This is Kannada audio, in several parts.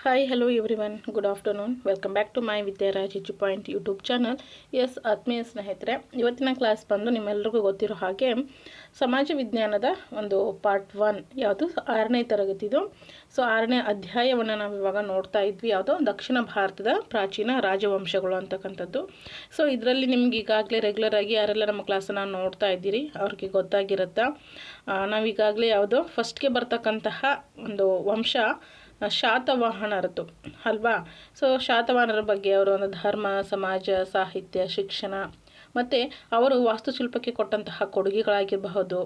Hi hello everyone, good afternoon. Welcome back to my Vidyaraj edu point YouTube channel. Yes ಆತ್ಮೀಯ ಸ್ನೇಹಿತರೆ, ಇವತ್ತಿನ ಕ್ಲಾಸ್ ಬಂದು ನಿಮ್ಮೆಲ್ಲರಿಗೂ ಗೊತ್ತಿರೋ ಹಾಗೆ ಸಮಾಜ ವಿಜ್ಞಾನದ ಒಂದು ಪಾರ್ಟ್ 1 ಯಾವುದು 6ನೇ ತರಗತಿದು. ಸೊ 6ನೇ ಅಧ್ಯಾಯವನ್ನು ನಾವು ಇವಾಗ ನೋಡ್ತಾ ಇದ್ವಿ. ಯಾವುದೋ ದಕ್ಷಿಣ ಭಾರತದ ಪ್ರಾಚೀನ ರಾಜವಂಶಗಳು ಅಂತಕ್ಕಂಥದ್ದು. ಸೊ ಇದರಲ್ಲಿ ನಿಮ್ಗೆ ಈಗಾಗಲೇ ರೆಗ್ಯುಲರ್ ಆಗಿ ಯಾರೆಲ್ಲ ನಮ್ಮ ಕ್ಲಾಸನ್ನು ನೋಡ್ತಾ ಇದ್ದೀರಿ ಅವ್ರಿಗೆ ಗೊತ್ತಾಗಿರುತ್ತಾ, ನಾವೀಗಾಗಲೇ ಯಾವುದೋ ಫಸ್ಟ್ಗೆ ಬರ್ತಕ್ಕಂತಹ ಒಂದು ವಂಶ ಶಾತವಾಹನರದ್ದು ಅಲ್ವಾ. ಸೊ ಶಾತವಾಹನರ ಬಗ್ಗೆ ಅವರ ಒಂದು ಧರ್ಮ, ಸಮಾಜ, ಸಾಹಿತ್ಯ, ಶಿಕ್ಷಣ ಮತ್ತು ಅವರು ವಾಸ್ತುಶಿಲ್ಪಕ್ಕೆ ಕೊಟ್ಟಂತಹ ಕೊಡುಗೆಗಳಾಗಿರಬಹುದು.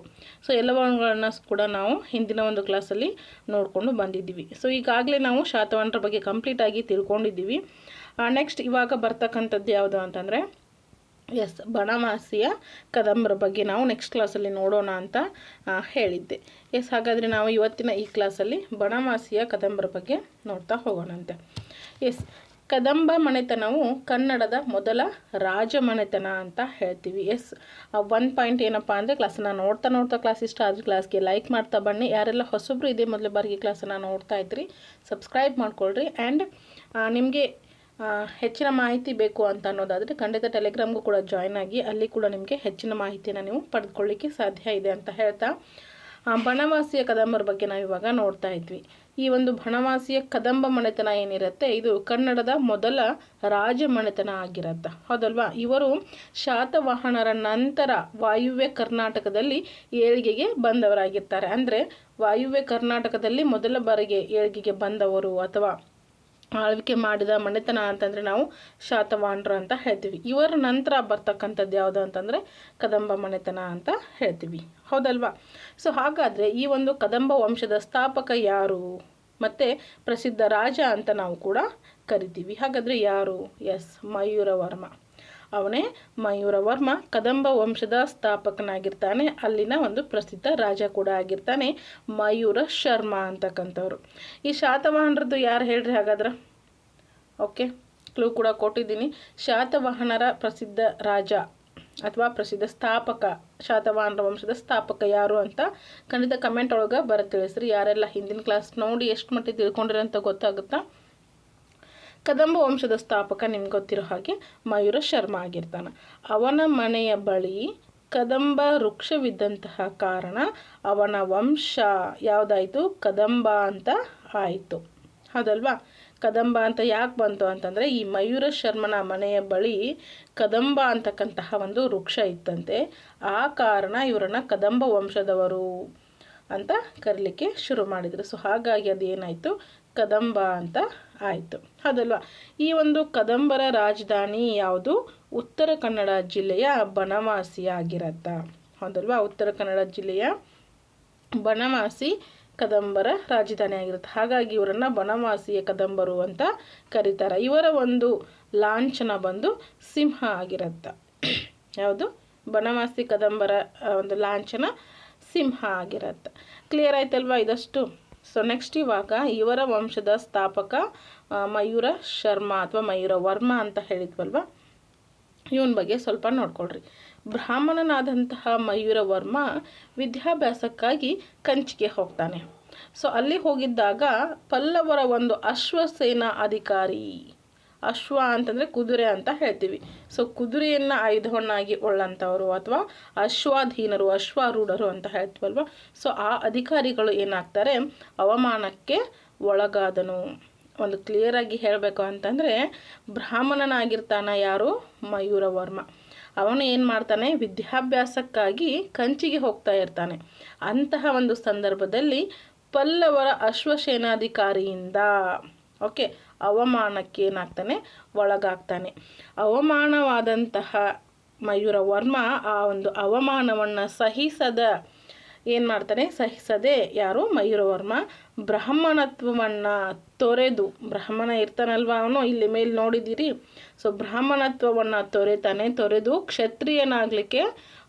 ಸೊ ಎಲ್ಲವುಗಳನ್ನು ಕೂಡ ನಾವು ಹಿಂದಿನ ಒಂದು ಕ್ಲಾಸಲ್ಲಿ ನೋಡಿಕೊಂಡು ಬಂದಿದ್ದೀವಿ. ಸೊ ಈಗಾಗಲೇ ನಾವು ಶಾತವಾಹನರ ಬಗ್ಗೆ ಕಂಪ್ಲೀಟಾಗಿ ತಿಳ್ಕೊಂಡಿದ್ದೀವಿ. ನೆಕ್ಸ್ಟ್ ಇವಾಗ ಬರ್ತಕ್ಕಂಥದ್ದು ಯಾವುದು ಅಂತಂದರೆ ಬನವಾಸಿಯ ಕದಂಬರ ಬಗ್ಗೆ ನಾವು ನೆಕ್ಸ್ಟ್ ಕ್ಲಾಸಲ್ಲಿ ನೋಡೋಣ ಅಂತ ಹೇಳಿದ್ದೆ. ಹಾಗಾದರೆ ನಾವು ಇವತ್ತಿನ ಈ ಕ್ಲಾಸಲ್ಲಿ ಬನವಾಸಿಯ ಕದಂಬರ ಬಗ್ಗೆ ನೋಡ್ತಾ ಹೋಗೋಣಂತೆ. ಕದಂಬ ಮನೆತನವು ಕನ್ನಡದ ಮೊದಲ ರಾಜಮನೆತನ ಅಂತ ಹೇಳ್ತೀವಿ. ಒಂದು ಪಾಯಿಂಟ್ ಏನಪ್ಪ ಅಂದರೆ ಕ್ಲಾಸನ್ನು ನೋಡ್ತಾ ಕ್ಲಾಸ್ ಇಷ್ಟ ಆದರೆ ಕ್ಲಾಸ್ಗೆ ಲೈಕ್ ಮಾಡ್ತಾ ಬನ್ನಿ. ಯಾರೆಲ್ಲ ಹೊಸಬ್ರು ಇದೇ ಮೊದಲ ಬಾರಿಗೆ ಕ್ಲಾಸನ್ನು ನೋಡ್ತಾ ಇದ್ರಿ ಸಬ್ಸ್ಕ್ರೈಬ್ ಮಾಡ್ಕೊಳ್ರಿ. ಆ್ಯಂಡ್ ನಿಮಗೆ ಹೆಚ್ಚಿನ ಮಾಹಿತಿ ಬೇಕು ಅಂತ ಅನ್ನೋದಾದರೆ ಖಂಡಿತ ಟೆಲಿಗ್ರಾಮ್ಗೂ ಕೂಡ ಜಾಯ್ನ್ ಆಗಿ, ಅಲ್ಲಿ ಕೂಡ ನಿಮಗೆ ಹೆಚ್ಚಿನ ಮಾಹಿತಿಯನ್ನು ನೀವು ಪಡೆದುಕೊಳ್ಳಿಕ್ಕೆ ಸಾಧ್ಯ ಇದೆ ಅಂತ ಹೇಳ್ತಾ ಬನವಾಸಿಯ ಕದಂಬರ ಬಗ್ಗೆ ನಾವು ಇವಾಗ ನೋಡ್ತಾ ಇದ್ವಿ. ಈ ಒಂದು ಬನವಾಸಿಯ ಕದಂಬ ಮನೆತನ ಏನಿರುತ್ತೆ ಇದು ಕನ್ನಡದ ಮೊದಲ ರಾಜ ಮನೆತನ ಆಗಿರತ್ತೆ, ಹೌದಲ್ವಾ. ಇವರು ಶಾತವಾಹನರ ನಂತರ ವಾಯುವ್ಯ ಕರ್ನಾಟಕದಲ್ಲಿ ಏಳ್ಗೆಗೆ ಬಂದವರಾಗಿರ್ತಾರೆ. ಅಂದರೆ ವಾಯುವ್ಯ ಕರ್ನಾಟಕದಲ್ಲಿ ಮೊದಲ ಬಾರಿಗೆ ಏಳ್ಗೆಗೆ ಬಂದವರು ಅಥವಾ ಆಳ್ವಿಕೆ ಮಾಡಿದ ಮನೆತನ ಅಂತಂದರೆ ನಾವು ಶಾತವಾಹನರು ಅಂತ ಹೇಳ್ತೀವಿ. ಇವರ ನಂತರ ಬರ್ತಕ್ಕಂಥದ್ದು ಯಾವುದು ಅಂತಂದರೆ ಕದಂಬ ಮನೆತನ ಅಂತ ಹೇಳ್ತೀವಿ, ಹೌದಲ್ವಾ. ಸೊ ಹಾಗಾದರೆ ಈ ಒಂದು ಕದಂಬ ವಂಶದ ಸ್ಥಾಪಕ ಯಾರು ಮತ್ತು ಪ್ರಸಿದ್ಧ ರಾಜ ಅಂತ ನಾವು ಕೂಡ ಕರಿತೀವಿ. ಹಾಗಾದರೆ ಯಾರು? ಮಯೂರವರ್ಮ. ಅವನೇ ಮಯೂರವರ್ಮ ಕದಂಬ ವಂಶದ ಸ್ಥಾಪಕನಾಗಿರ್ತಾನೆ. ಅಲ್ಲಿನ ಒಂದು ಪ್ರಸಿದ್ಧ ರಾಜ ಕೂಡ ಆಗಿರ್ತಾನೆ ಮಯೂರ ಶರ್ಮ ಅಂತಕ್ಕಂಥವ್ರು. ಈ ಶಾತವಾಹನರದ್ದು ಯಾರು ಹೇಳ್ರಿ ಹಾಗಾದ್ರೆ? ಓಕೆ, ಕ್ಲೂ ಕೂಡ ಕೊಟ್ಟಿದ್ದೀನಿ. ಶಾತವಾಹನರ ಪ್ರಸಿದ್ಧ ರಾಜ ಅಥವಾ ಪ್ರಸಿದ್ಧ ಸ್ಥಾಪಕ, ಶಾತವಾಹನರ ವಂಶದ ಸ್ಥಾಪಕ ಯಾರು ಅಂತ ಖಂಡಿತ ಕಮೆಂಟ್ ಒಳಗೆ ತಿಳಿಸ್ರಿ. ಯಾರೆಲ್ಲ ಹಿಂದಿನ ಕ್ಲಾಸ್ ನೋಡಿ ಎಷ್ಟು ಮಟ್ಟಿಗೆ ತಿಳ್ಕೊಂಡಿರೋ ಅಂತ ಗೊತ್ತಾಗುತ್ತಾ. ಕದಂಬ ವಂಶದ ಸ್ಥಾಪಕ ನಿಮ್ಗೆ ಗೊತ್ತಿರೋ ಹಾಗೆ ಮಯೂರ ಶರ್ಮ ಆಗಿರ್ತಾನೆ. ಅವನ ಮನೆಯ ಬಳಿ ಕದಂಬ ವೃಕ್ಷವಿದ್ದಂತಹ ಕಾರಣ ಅವನ ವಂಶ ಯಾವುದಾಯಿತು? ಕದಂಬ ಅಂತ ಆಯಿತು, ಹೌದಲ್ವಾ. ಕದಂಬ ಅಂತ ಯಾಕೆ ಬಂತು ಅಂತಂದರೆ ಈ ಮಯೂರ ಶರ್ಮನ ಮನೆಯ ಬಳಿ ಕದಂಬ ಅಂತಕ್ಕಂತಹ ಒಂದು ವೃಕ್ಷ ಇತ್ತಂತೆ. ಆ ಕಾರಣ ಇವರನ್ನು ಕದಂಬ ವಂಶದವರು ಅಂತ ಕರೀಲಿಕ್ಕೆ ಶುರು ಮಾಡಿದರು. ಸೊ ಹಾಗಾಗಿ ಅದೇನಾಯಿತು? ಕದಂಬ ಅಂತ ಆಯಿತು, ಹೌದಲ್ವಾ. ಈ ಒಂದು ಕದಂಬರ ರಾಜಧಾನಿ ಯಾವುದು? ಉತ್ತರ ಕನ್ನಡ ಜಿಲ್ಲೆಯ ಬನವಾಸಿ ಆಗಿರತ್ತ, ಹೌದಲ್ವಾ. ಉತ್ತರ ಕನ್ನಡ ಜಿಲ್ಲೆಯ ಬನವಾಸಿ ಕದಂಬರ ರಾಜಧಾನಿ ಆಗಿರುತ್ತೆ. ಹಾಗಾಗಿ ಇವರನ್ನು ಬನವಾಸಿಯ ಕದಂಬರು ಅಂತ ಕರೀತಾರೆ. ಇವರ ಒಂದು ಲಾಂಛನ ಬಂದು ಸಿಂಹ ಆಗಿರುತ್ತೆ. ಯಾವುದು? ಬನವಾಸಿ ಕದಂಬರ ಒಂದು ಲಾಂಛನ ಸಿಂಹ ಆಗಿರುತ್ತೆ. ಕ್ಲಿಯರ್ ಆಯ್ತಲ್ವಾ ಇದಷ್ಟು? ಸೊ ನೆಕ್ಸ್ಟ್ ಇವಾಗ ಇವರ ವಂಶದ ಸ್ಥಾಪಕ ಮಯೂರ ಶರ್ಮ ಅಥವಾ ಮಯೂರ ವರ್ಮ ಅಂತ ಹೇಳಿದ್ವಲ್ವ, ಇವನ ಬಗ್ಗೆ ಸ್ವಲ್ಪ ನೋಡ್ಕೊಳ್ರಿ. ಬ್ರಾಹ್ಮಣನಾದಂತಹ ಮಯೂರ ವರ್ಮ ವಿದ್ಯಾಭ್ಯಾಸಕ್ಕಾಗಿ ಕಂಚಿಗೆ ಹೋಗ್ತಾನೆ. ಸೊ ಅಲ್ಲಿ ಹೋಗಿದ್ದಾಗ ಪಲ್ಲವರ ಒಂದು ಅಶ್ವಸೇನಾ ಅಧಿಕಾರಿ, ಅಶ್ವ ಅಂತಂದರೆ ಕುದುರೆ ಅಂತ ಹೇಳ್ತೀವಿ. ಸೊ ಕುದುರೆಯನ್ನು ಆಯುಧವನ್ನಾಗಿ ಉಳ್ಳಂಥವರು ಅಥವಾ ಅಶ್ವಾಧೀನರು, ಅಶ್ವಾರೂಢರು ಅಂತ ಹೇಳ್ತೀವಲ್ವ. ಸೊ ಆ ಅಧಿಕಾರಿಗಳು ಏನಾಗ್ತಾರೆ? ಅವಮಾನಕ್ಕೆ ಒಳಗಾದನು. ಒಂದು ಕ್ಲಿಯರಾಗಿ ಹೇಳಬೇಕು ಅಂತಂದರೆ ಬ್ರಾಹ್ಮಣನಾಗಿರ್ತಾನೆ ಯಾರು? ಮಯೂರವರ್ಮ. ಅವನು ಏನು ಮಾಡ್ತಾನೆ? ವಿದ್ಯಾಭ್ಯಾಸಕ್ಕಾಗಿ ಕಂಚಿಗೆ ಹೋಗ್ತಾ ಇರ್ತಾನೆ. ಅಂತಹ ಒಂದು ಸಂದರ್ಭದಲ್ಲಿ ಪಲ್ಲವರ ಅಶ್ವಸೇನಾಧಿಕಾರಿಯಿಂದ ಅವಮಾನಕ್ಕೆ ಏನಾಗ್ತಾನೆ? ಒಳಗಾಗ್ತಾನೆ. ಅವಮಾನವಾದಂತಹ ಮಯೂರವರ್ಮ ಆ ಒಂದು ಅವಮಾನವನ್ನು ಏನು ಮಾಡ್ತಾನೆ? ಸಹಿಸದೆ ಯಾರು? ಮಯೂರವರ್ಮ ಬ್ರಾಹ್ಮಣತ್ವವನ್ನು ತೊರೆದು, ಬ್ರಾಹ್ಮಣ ಇರ್ತಾನಲ್ವ ಅವನು, ಇಲ್ಲಿ ಮೇಲೆ ನೋಡಿದ್ದೀರಿ. ಸೊ ಬ್ರಾಹ್ಮಣತ್ವವನ್ನು ತೊರೆದು ಕ್ಷತ್ರಿಯನಾಗಲಿಕ್ಕೆ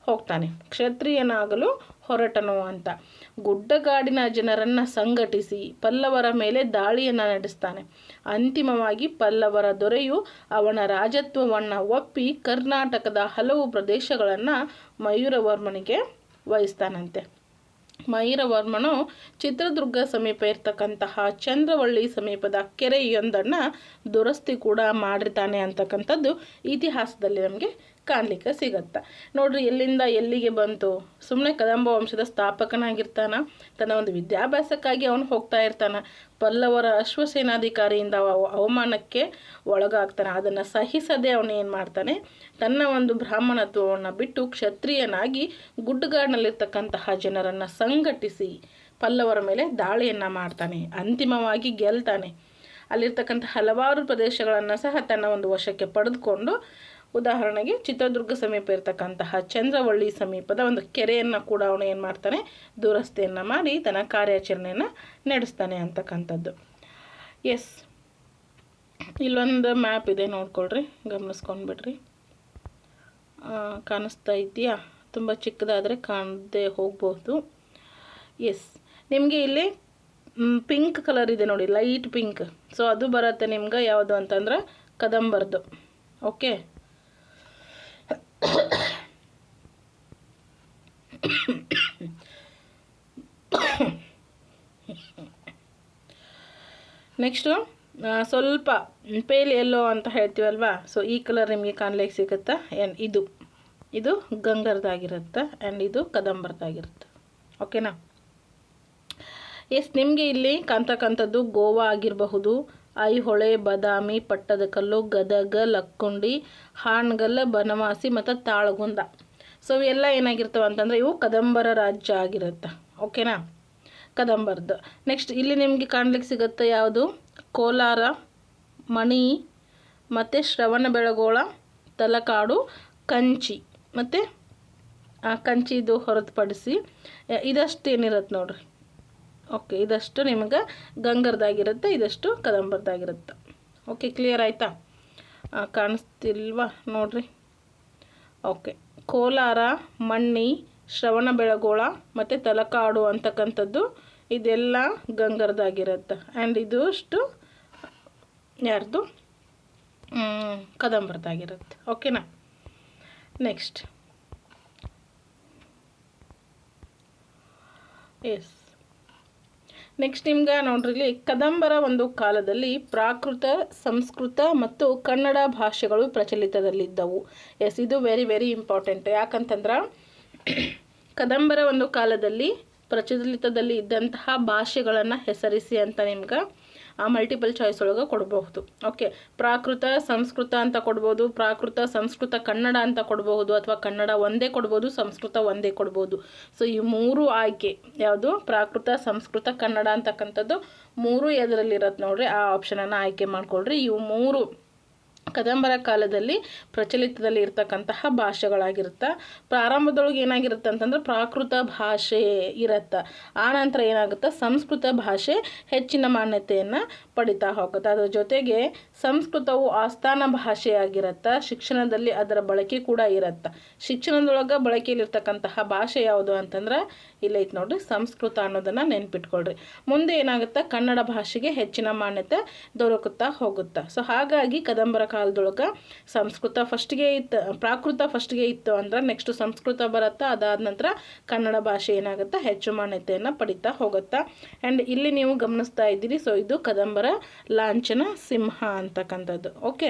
ಹೋಗ್ತಾನೆ. ಕ್ಷತ್ರಿಯನಾಗಲು ಹೊರಟನು ಅಂತ ಗುಡ್ಡಗಾಡಿನ ಜನರನ್ನು ಸಂಘಟಿಸಿ ಪಲ್ಲವರ ಮೇಲೆ ದಾಳಿಯನ್ನು ನಡೆಸ್ತಾನೆ. ಅಂತಿಮವಾಗಿ ಪಲ್ಲವರ ದೊರೆಯು ಅವನ ರಾಜತ್ವವನ್ನು ಒಪ್ಪಿ ಕರ್ನಾಟಕದ ಹಲವು ಪ್ರದೇಶಗಳನ್ನು ಮಯೂರವರ್ಮನಿಗೆ ವಹಿಸ್ತಾನಂತೆ. ಮೈರವರ್ಮನು ಚಿತ್ರದುರ್ಗ ಸಮೀಪ ಇರ್ತಕ್ಕಂತಹ ಚಂದ್ರವಳ್ಳಿ ಸಮೀಪದ ಕೆರೆಯೊಂದನ್ನು ದುರಸ್ತಿ ಕೂಡ ಮಾಡಿರ್ತಾನೆ ಅಂತಕ್ಕಂಥದ್ದು ಇತಿಹಾಸದಲ್ಲಿ ನಮಗೆ ಕಾಣಲಿಕ್ಕೆ ಸಿಗತ್ತೆ. ನೋಡ್ರಿ ಎಲ್ಲಿಂದ ಎಲ್ಲಿಗೆ ಬಂತು. ಸುಮ್ಮನೆ ಕದಂಬ ವಂಶದ ಸ್ಥಾಪಕನಾಗಿರ್ತಾನ, ತನ್ನ ಒಂದು ವಿದ್ಯಾಭ್ಯಾಸಕ್ಕಾಗಿ ಅವನು ಹೋಗ್ತಾ ಇರ್ತಾನೆ. ಪಲ್ಲವರ ಅಶ್ವಸೇನಾಧಿಕಾರಿಯಿಂದ ಅವಮಾನಕ್ಕೆ ಒಳಗಾಗ್ತಾನೆ. ಅದನ್ನು ಸಹಿಸದೆ ಅವನು ಏನು ಮಾಡ್ತಾನೆ, ತನ್ನ ಒಂದು ಬ್ರಾಹ್ಮಣತ್ವವನ್ನು ಬಿಟ್ಟು ಕ್ಷತ್ರಿಯನಾಗಿ ಗುಡ್ಡಗಾಡಿನಲ್ಲಿರ್ತಕ್ಕಂತಹ ಜನರನ್ನು ಸಂಘಟಿಸಿ ಪಲ್ಲವರ ಮೇಲೆ ದಾಳಿಯನ್ನು ಮಾಡ್ತಾನೆ. ಅಂತಿಮವಾಗಿ ಗೆಲ್ತಾನೆ. ಅಲ್ಲಿರ್ತಕ್ಕಂಥ ಹಲವಾರು ಪ್ರದೇಶಗಳನ್ನು ಸಹ ತನ್ನ ಒಂದು ವಶಕ್ಕೆ ಪಡೆದುಕೊಂಡು, ಉದಾಹರಣೆಗೆ ಚಿತ್ರದುರ್ಗ ಸಮೀಪ ಇರತಕ್ಕಂತಹ ಚಂದ್ರವಳ್ಳಿ ಸಮೀಪದ ಒಂದು ಕೆರೆಯನ್ನು ಕೂಡ ಅವನು ಏನು ಮಾಡ್ತಾನೆ, ದುರಸ್ತಿಯನ್ನು ಮಾಡಿ ತನ್ನ ಕಾರ್ಯಾಚರಣೆಯನ್ನು ನಡೆಸ್ತಾನೆ ಅಂತಕ್ಕಂಥದ್ದು. ಎಸ್, ಇಲ್ಲೊಂದು ಮ್ಯಾಪ್ ಇದೆ, ನೋಡ್ಕೊಳ್ರಿ, ಗಮನಿಸ್ಕೊಂಡ್ಬಿಡ್ರಿ. ಕಾಣಿಸ್ತಾ ಇದೆಯಾ? ತುಂಬ ಚಿಕ್ಕದಾದರೆ ಕಾಣದೆ ಹೋಗ್ಬೋದು. ಎಸ್, ನಿಮಗೆ ಇಲ್ಲಿ ಪಿಂಕ್ ಕಲರ್ ಇದೆ ನೋಡಿ, ಲೈಟ್ ಪಿಂಕ್. ಸೊ ಅದು ಬರುತ್ತೆ ನಿಮ್ಗೆ ಯಾವುದು ಅಂತಂದ್ರೆ ಕದಂಬರ್ದು. ಓಕೆ, ನೆಕ್ಸ್ಟು ಸ್ವಲ್ಪ ಪೇಲ್ ಎಲ್ಲೋ ಅಂತ ಹೇಳ್ತೀವಲ್ವಾ, ಸೊ ಈ ಕಲರ್ ನಿಮಗೆ ಕಾಣ್ಲಿಕ್ಕೆ ಸಿಗುತ್ತಾ. ಇದು ಗಂಗರ್ದಾಗಿರುತ್ತೆ ಆ್ಯಂಡ್ ಇದು ಕದಂಬರ್ದಾಗಿರುತ್ತೆ. ಓಕೆನಾ? ಎಸ್, ನಿಮಗೆ ಇಲ್ಲಿ ಕಾಣ್ತಕ್ಕಂಥದ್ದು ಗೋವಾ ಆಗಿರಬಹುದು, ಐಹೊಳೆ, ಬಾದಾಮಿ, ಪಟ್ಟದಕಲ್ಲು, ಗದಗ, ಲಕ್ಕುಂಡಿ, ಹಾನಗಲ್, ಬನವಾಸಿ ಮತ್ತು ತಾಳಗುಂದ. ಸೊ ಇವೆಲ್ಲ ಏನಾಗಿರ್ತವೆ ಅಂತಂದರೆ ಇವು ಕದಂಬರ ರಾಜ್ಯ ಆಗಿರುತ್ತೆ. ಓಕೆನಾ? ಕದಂಬರ್ದು. ನೆಕ್ಸ್ಟ್ ಇಲ್ಲಿ ನಿಮಗೆ ಕಾಣ್ಲಿಕ್ಕೆ ಸಿಗುತ್ತೆ ಯಾವುದು, ಕೋಲಾರ, ಮಣಿ ಮತ್ತು ಶ್ರವಣಬೆಳಗೊಳ, ತಲಕಾಡು, ಕಂಚಿ ಮತ್ತು ಕಂಚಿದು ಹೊರತುಪಡಿಸಿ ಇದಷ್ಟು ಏನಿರುತ್ತೆ ನೋಡ್ರಿ. ಓಕೆ, ಇದಷ್ಟು ನಿಮಗೆ ಗಂಗರ್ದಾಗಿರುತ್ತೆ, ಇದಷ್ಟು ಕದಂಬರ್ದಾಗಿರುತ್ತೆ. ಓಕೆ, ಕ್ಲಿಯರ್ ಆಯಿತಾ? ಕಾಣಿಸ್ತಿಲ್ವಾ ನೋಡ್ರಿ. ಓಕೆ, ಕೋಲಾರ, ಮಣ್ಣಿ, ಶ್ರವಣಬೆಳಗೊಳ ಮತ್ತು ತಲಕಾಡು ಅಂತಕ್ಕಂಥದ್ದು ಇದೆಲ್ಲ ಗಂಗರ್ದಾಗಿರುತ್ತೆ ಆ್ಯಂಡ್ ಇದು ಅಷ್ಟು ಯಾರ್ದು, ಕದಂಬರ್ದಾಗಿರುತ್ತೆ. ಓಕೆನಾ? ನೆಕ್ಸ್ಟ್, ಎಸ್, ನೆಕ್ಸ್ಟ್ ನಿಮ್ಗೆ ನೋಡ್ರಿ, ಇಲ್ಲಿ ಕದಂಬರ ಒಂದು ಕಾಲದಲ್ಲಿ ಪ್ರಾಕೃತ, ಸಂಸ್ಕೃತ ಮತ್ತು ಕನ್ನಡ ಭಾಷೆಗಳು ಪ್ರಚಲಿತದಲ್ಲಿದ್ದವು. ಎಸ್, ಇದು ವೆರಿ ವೆರಿ ಇಂಪಾರ್ಟೆಂಟ್. ಯಾಕಂತಂದ್ರೆ ಕದಂಬರ ಒಂದು ಕಾಲದಲ್ಲಿ ಪ್ರಚಲಿತದಲ್ಲಿ ಇದ್ದಂತಹ ಭಾಷೆಗಳನ್ನು ಹೆಸರಿಸಿ ಅಂತ ನಿಮ್ಗೆ ಮಲ್ಟಿಪಲ್ ಚಾಯ್ಸ್ ಒಳಗೆ ಕೊಡಬಹುದು. ಓಕೆ, ಪ್ರಾಕೃತ ಸಂಸ್ಕೃತ ಅಂತ ಕೊಡ್ಬೋದು, ಪ್ರಾಕೃತ ಸಂಸ್ಕೃತ ಕನ್ನಡ ಅಂತ ಕೊಡ್ಬೋದು, ಅಥವಾ ಕನ್ನಡ ಒಂದೇ ಕೊಡ್ಬೋದು, ಸಂಸ್ಕೃತ ಒಂದೇ ಕೊಡ್ಬೋದು. ಸೊ ಈ ಮೂರು ಆಯ್ಕೆ ಯಾವುದು, ಪ್ರಾಕೃತ, ಸಂಸ್ಕೃತ, ಕನ್ನಡ ಅಂತಕ್ಕಂಥದ್ದು ಮೂರು ಎದರಲ್ಲಿರತ್ತೆ ನೋಡ್ರಿ, ಆ ಆಪ್ಷನನ್ನು ಆಯ್ಕೆ ಮಾಡ್ಕೊಳ್ರಿ. ಇವು ಮೂರು ಕದಂಬರ ಕಾಲದಲ್ಲಿ ಪ್ರಚಲಿತದಲ್ಲಿ ಇರ್ತಕ್ಕಂತಹ ಭಾಷೆಗಳಾಗಿರುತ್ತೆ. ಪ್ರಾರಂಭದೊಳಗೆ ಏನಾಗಿರುತ್ತೆ ಅಂತಂದ್ರೆ ಪ್ರಾಕೃತ ಭಾಷೆ ಇರುತ್ತೆ. ಆನಂತರ ಏನಾಗುತ್ತೆ, ಸಂಸ್ಕೃತ ಭಾಷೆ ಹೆಚ್ಚಿನ ಮಾನ್ಯತೆಯನ್ನು ಪಡಿತಾ ಹೋಗುತ್ತೆ. ಅದರ ಜೊತೆಗೆ ಸಂಸ್ಕೃತವು ಆಸ್ಥಾನ ಭಾಷೆಯಾಗಿರುತ್ತೆ. ಶಿಕ್ಷಣದಲ್ಲಿ ಅದರ ಬಳಕೆ ಕೂಡ ಇರುತ್ತೆ. ಶಿಕ್ಷಣದೊಳಗೆ ಬಳಕೆಯಲ್ಲಿರ್ತಕ್ಕಂತಹ ಭಾಷೆ ಯಾವುದು ಅಂತಂದ್ರೆ ಇಲ್ಲೈತೆ ನೋಡ್ರಿ, ಸಂಸ್ಕೃತ ಅನ್ನೋದನ್ನು ನೆನ್ಪಿಟ್ಕೊಳ್ರಿ. ಮುಂದೆ ಏನಾಗುತ್ತೆ, ಕನ್ನಡ ಭಾಷೆಗೆ ಹೆಚ್ಚಿನ ಮಾನ್ಯತೆ ದೊರಕುತ್ತಾ ಹೋಗುತ್ತೆ. ಸೊ ಹಾಗಾಗಿ ಕದಂಬರ ಕಾಲದೊಳಗೆ ಸಂಸ್ಕೃತ ಫಸ್ಟ್ಗೆ ಇತ್ತು, ಪ್ರಾಕೃತ ಫಸ್ಟ್ಗೆ ಇತ್ತು ಅಂದ್ರೆ ನೆಕ್ಸ್ಟ್ ಸಂಸ್ಕೃತ ಬರುತ್ತೆ. ಅದಾದ ನಂತರ ಕನ್ನಡ ಭಾಷೆ ಏನಾಗುತ್ತೆ, ಹೆಚ್ಚು ಮಾನ್ಯತೆಯನ್ನು ಪಡಿತಾ ಹೋಗುತ್ತೆ. ಆ್ಯಂಡ್ ಇಲ್ಲಿ ನೀವು ಗಮನಿಸ್ತಾ ಇದ್ದೀರಿ, ಸೊ ಇದು ಕದಂಬರ ಲಾಂಛನ ಸಿಂಹ ಅಂತಕ್ಕಂಥದ್ದು. ಓಕೆ,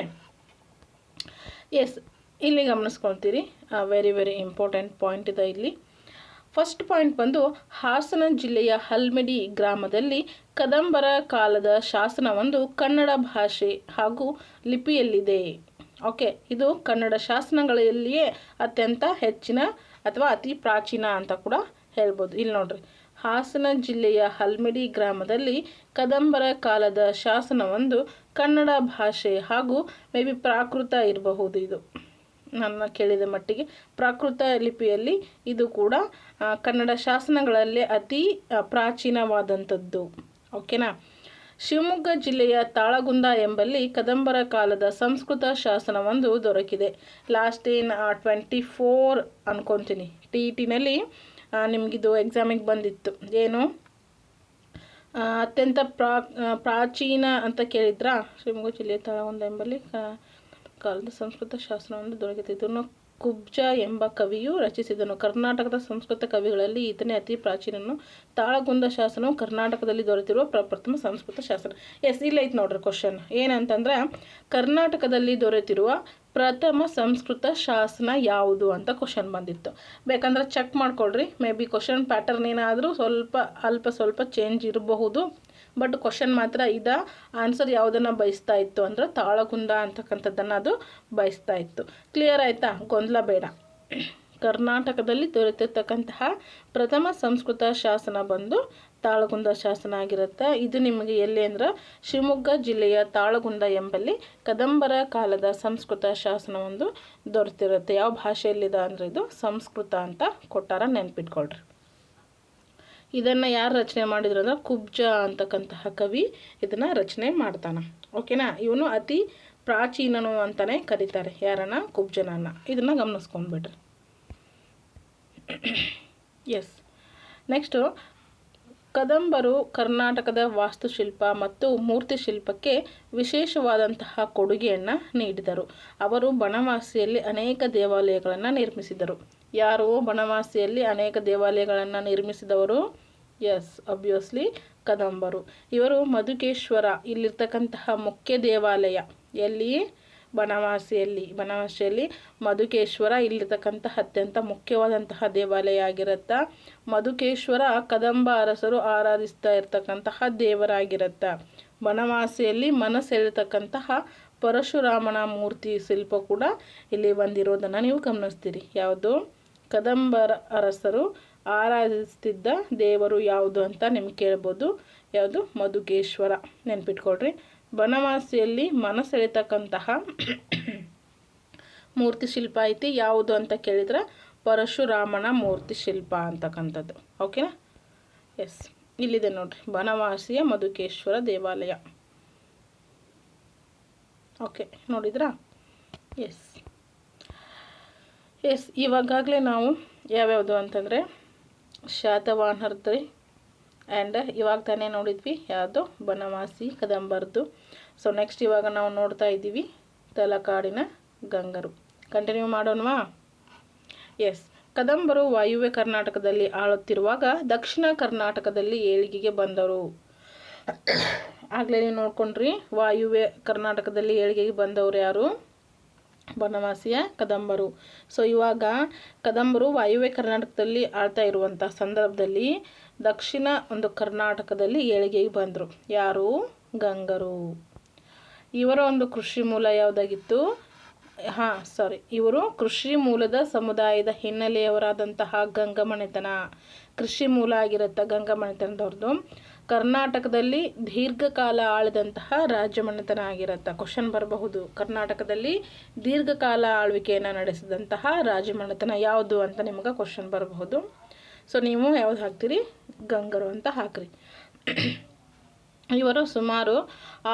ಎಸ್, ಇಲ್ಲಿ ಗಮನಿಸ್ಕೊಳ್ತೀರಿ, ವೆರಿ ವೆರಿ ಇಂಪಾರ್ಟೆಂಟ್ ಪಾಯಿಂಟ್ ಇದೆ ಇಲ್ಲಿ. ಫಸ್ಟ್ ಪಾಯಿಂಟ್ ಬಂದು ಹಾಸನ ಜಿಲ್ಲೆಯ ಹಲ್ಮಿಡಿ ಗ್ರಾಮದಲ್ಲಿ ಕದಂಬರ ಕಾಲದ ಶಾಸನವೊಂದು ಕನ್ನಡ ಭಾಷೆ ಹಾಗೂ ಲಿಪಿಯಲ್ಲಿದೆ. ಓಕೆ, ಇದು ಕನ್ನಡ ಶಾಸನಗಳಲ್ಲಿಯೇ ಅತ್ಯಂತ ಹೆಚ್ಚಿನ ಅಥವಾ ಅತಿ ಪ್ರಾಚೀನ ಅಂತ ಕೂಡ ಹೇಳ್ಬೋದು. ಇಲ್ಲಿ ನೋಡ್ರಿ, ಹಾಸನ ಜಿಲ್ಲೆಯ ಹಲ್ಮಿಡಿ ಗ್ರಾಮದಲ್ಲಿ ಕದಂಬರ ಕಾಲದ ಶಾಸನವೊಂದು ಕನ್ನಡ ಭಾಷೆ ಹಾಗೂ ಮೇ ಬಿ ಪ್ರಾಕೃತ ಇರಬಹುದು. ಇದು ನನ್ನ ಕೇಳಿದ ಮಟ್ಟಿಗೆ ಪ್ರಾಕೃತ ಲಿಪಿಯಲ್ಲಿ ಇದು ಕೂಡ ಕನ್ನಡ ಶಾಸನಗಳಲ್ಲಿ ಅತಿ ಪ್ರಾಚೀನವಾದಂಥದ್ದು. ಓಕೆನಾ? ಶಿವಮೊಗ್ಗ ಜಿಲ್ಲೆಯ ತಾಳಗುಂದ ಎಂಬಲ್ಲಿ ಕದಂಬರ ಕಾಲದ ಸಂಸ್ಕೃತ ಶಾಸನವೊಂದು ದೊರಕಿದೆ. ಲಾಸ್ಟ್ ಇನ್ 24 ಅನ್ಕೊತೀನಿ, TETನಲ್ಲಿ ನಿಮಗಿದು ಎಕ್ಸಾಮಿಗೆ ಬಂದಿತ್ತು. ಏನು ಅತ್ಯಂತ ಪ್ರಾಚೀನ ಅಂತ ಕೇಳಿದ್ರಾ? ಶಿವಮೊಗ್ಗ ಜಿಲ್ಲೆಯ ತಾಳಗುಂದ ಎಂಬಲ್ಲಿ ಕಾಲದ ಸಂಸ್ಕೃತ ಶಾಸನವೊಂದು ದೊರಕಿದೆ. ಇದನ್ನು ಕುಬ್ಜ ಎಂಬ ಕವಿಯು ರಚಿಸಿದನು. ಕರ್ನಾಟಕದ ಸಂಸ್ಕೃತ ಕವಿಗಳಲ್ಲಿ ಈತನೇ ಅತಿ ಪ್ರಾಚೀನನು. ತಾಳಗುಂದ ಶಾಸನವು ಕರ್ನಾಟಕದಲ್ಲಿ ದೊರೆತಿರುವ ಪ್ರಥಮ ಸಂಸ್ಕೃತ ಶಾಸನ. ಎಸ್, ಇಲ್ಲೈತೆ ನೋಡ್ರಿ ಕ್ವಶನ್ ಏನಂತಂದ್ರೆ ಕರ್ನಾಟಕದಲ್ಲಿ ದೊರೆತಿರುವ ಪ್ರಥಮ ಸಂಸ್ಕೃತ ಶಾಸನ ಯಾವುದು ಅಂತ ಕ್ವಶನ್ ಬಂದಿತ್ತು. ಬೇಕಂದ್ರೆ ಚೆಕ್ ಮಾಡ್ಕೊಳ್ರಿ. ಮೇ ಬಿ ಕ್ವಶನ್ ಪ್ಯಾಟರ್ನ್ ಏನಾದರೂ ಸ್ವಲ್ಪ ಚೇಂಜ್ ಇರಬಹುದು. ಬಟ್ ಕ್ವಶನ್ ಮಾತ್ರ ಆನ್ಸರ್ ಯಾವುದನ್ನು ಬಯಸ್ತಾ ಇತ್ತು ಅಂದ್ರೆ ತಾಳಗುಂದ ಅಂತಕ್ಕಂಥದ್ದನ್ನು ಅದು ಬಯಸ್ತಾ ಇತ್ತು. ಕ್ಲಿಯರ್ ಆಯಿತಾ? ಗೊಂದಲ ಬೇಡ. ಕರ್ನಾಟಕದಲ್ಲಿ ದೊರೆತಿರ್ತಕ್ಕಂತಹ ಪ್ರಥಮ ಸಂಸ್ಕೃತ ಶಾಸನ ಬಂದು ತಾಳಗುಂದ ಶಾಸನ ಆಗಿರುತ್ತೆ. ಇದು ನಿಮಗೆ ಎಲ್ಲಿ ಅಂದ್ರೆ ಶಿವಮೊಗ್ಗ ಜಿಲ್ಲೆಯ ತಾಳಗುಂದ ಎಂಬಲ್ಲಿ ಕದಂಬರ ಕಾಲದ ಸಂಸ್ಕೃತ ಶಾಸನ ಒಂದು ದೊರೆತಿರುತ್ತೆ. ಯಾವ ಭಾಷೆಯಲ್ಲಿದೆ ಅಂದರೆ ಇದು ಸಂಸ್ಕೃತ ಅಂತ ಕೊಟ್ಟಾರ, ನೆನ್ಪಿಟ್ಕೊಳ್ರಿ. ಇದನ್ನು ಯಾರು ರಚನೆ ಮಾಡಿದ್ರು ಅಂದ್ರೆ ಕುಬ್ಜ ಅಂತಕ್ಕಂತಹ ಕವಿ ಇದನ್ನು ರಚನೆ ಮಾಡ್ತಾನೆ. ಓಕೆನಾ? ಇವನು ಅತಿ ಪ್ರಾಚೀನನು ಅಂತಲೇ ಕರೀತಾರೆ. ಯಾರನ್ನ? ಕುಬ್ಜನನ್ನು. ಇದನ್ನು ಗಮನಿಸ್ಕೊಂಡ್ಬಿಡ್ರಿ. ಎಸ್, ನೆಕ್ಸ್ಟು ಕದಂಬರು ಕರ್ನಾಟಕದ ವಾಸ್ತುಶಿಲ್ಪ ಮತ್ತು ಮೂರ್ತಿಶಿಲ್ಪಕ್ಕೆ ವಿಶೇಷವಾದಂತಹ ಕೊಡುಗೆಯನ್ನು ನೀಡಿದರು. ಅವರು ಬನವಾಸಿಯಲ್ಲಿ ಅನೇಕ ದೇವಾಲಯಗಳನ್ನು ನಿರ್ಮಿಸಿದರು. ಯಾರು ಬನವಾಸಿಯಲ್ಲಿ ಅನೇಕ ದೇವಾಲಯಗಳನ್ನು ನಿರ್ಮಿಸಿದವರು? S, obviously ಕದಂಬರು. ಇವರು ಮಧುಕೇಶ್ವರ ಇಲ್ಲಿರ್ತಕ್ಕಂತಹ ಮುಖ್ಯ ದೇವಾಲಯ ಎಲ್ಲಿ? ಬನವಾಸಿಯಲ್ಲಿ ಮಧುಕೇಶ್ವರ ಇಲ್ಲಿರ್ತಕ್ಕಂತಹ ಅತ್ಯಂತ ಮುಖ್ಯವಾದಂತಹ ದೇವಾಲಯ ಆಗಿರುತ್ತೆ. ಮಧುಕೇಶ್ವರ ಕದಂಬ ಅರಸರು ಆರಾಧಿಸ್ತಾ ಇರ್ತಕ್ಕಂತಹ ದೇವರಾಗಿರುತ್ತೆ. ಬನವಾಸಿಯಲ್ಲಿ ಮನಸೆಳೆತಕ್ಕಂತಹ ಪರಶುರಾಮನ ಮೂರ್ತಿ ಶಿಲ್ಪ ಕೂಡ ಇಲ್ಲಿ ಬಂದಿರೋದನ್ನು ನೀವು ಗಮನಿಸ್ತೀರಿ. ಯಾವುದು? ಕದಂಬರ ಅರಸರು ಆರಾಧಿಸ್ತಿದ್ದ ದೇವರು ಯಾವುದು ಅಂತ ನಿಮ್ಗೆ ಕೇಳ್ಬೋದು. ಯಾವುದು? ಮಧುಕೇಶ್ವರ. ನೆನ್ಪಿಟ್ಕೊಳ್ರಿ. ಬನವಾಸಿಯಲ್ಲಿ ಮನಸೆಳೆತಕ್ಕಂತಹ ಮೂರ್ತಿ ಶಿಲ್ಪ ಐತಿ ಯಾವುದು ಅಂತ ಕೇಳಿದ್ರೆ ಪರಶುರಾಮನ ಮೂರ್ತಿ ಶಿಲ್ಪ ಅಂತಕ್ಕಂಥದ್ದು. ಓಕೆನಾ? ಎಸ್, ಇಲ್ಲಿದೆ ನೋಡ್ರಿ ಬನವಾಸಿಯ ಮಧುಕೇಶ್ವರ ದೇವಾಲಯ. ಓಕೆ, ನೋಡಿದ್ರಾ? ಎಸ್, ಇವಾಗಲೇ ನಾವು ಯಾವ್ಯಾವುದು ಅಂತಂದರೆ ಶಾತವಾಹನರದ್ರಿ ಆ್ಯಂಡ್ ಇವಾಗ ತಾನೇ ನೋಡಿದ್ವಿ ಯಾವುದು? ಬನವಾಸಿ ಕದಂಬರದ್ದು. ಸೊ ನೆಕ್ಸ್ಟ್ ಇವಾಗ ನಾವು ನೋಡ್ತಾ ಇದ್ದೀವಿ ತಲಕಾಡಿನ ಗಂಗರು. ಕಂಟಿನ್ಯೂ ಮಾಡೋಣವಾ? ಎಸ್, ಕದಂಬರು ವಾಯುವ್ಯ ಕರ್ನಾಟಕದಲ್ಲಿ ಆಳುತ್ತಿರುವಾಗ ದಕ್ಷಿಣ ಕರ್ನಾಟಕದಲ್ಲಿ ಏಳಿಗೆಗೆ ಬಂದರು. ಆಗಲೇ ನೀವು ನೋಡ್ಕೊಂಡ್ರಿ, ವಾಯುವ್ಯ ಕರ್ನಾಟಕದಲ್ಲಿ ಏಳಿಗೆಗೆ ಬಂದವರು ಯಾರು? ಬನವಾಸಿಯ ಕದಂಬರು. ಸೊ ಇವಾಗ ಕದಂಬರು ವಾಯುವ್ಯ ಕರ್ನಾಟಕದಲ್ಲಿ ಆಳ್ತಾ ಇರುವಂಥ ಸಂದರ್ಭದಲ್ಲಿ ದಕ್ಷಿಣ ಒಂದು ಕರ್ನಾಟಕದಲ್ಲಿ ಏಳಿಗೆಗೆ ಬಂದರು. ಯಾರು? ಗಂಗರು. ಇವರ ಒಂದು ಕೃಷಿ ಮೂಲ ಯಾವುದಾಗಿತ್ತು? ಇವರು ಕೃಷಿ ಮೂಲದ ಸಮುದಾಯದ ಹಿನ್ನೆಲೆಯವರಾದಂತಹ ಗಂಗಮನೆತನ. ಕೃಷಿ ಮೂಲ ಆಗಿರುತ್ತೆ ಗಂಗಮನೆತನದವ್ರದ್ದು. ಕರ್ನಾಟಕದಲ್ಲಿ ದೀರ್ಘಕಾಲ ಆಳಿದಂತಹ ರಾಜಮನೆತನ ಆಗಿರುತ್ತೆ. ಕ್ವಶನ್ ಬರಬಹುದು, ಕರ್ನಾಟಕದಲ್ಲಿ ದೀರ್ಘಕಾಲ ಆಳ್ವಿಕೆಯನ್ನು ನಡೆಸಿದಂತಹ ರಾಜಮನೆತನ ಯಾವುದು ಅಂತ ನಿಮಗೆ ಕ್ವಶನ್ ಬರಬಹುದು. ಸೊ ನೀವು ಯಾವ್ದು ಹಾಕ್ತೀರಿ? ಗಂಗರು ಅಂತ ಹಾಕ್ರಿ. ಇವರು ಸುಮಾರು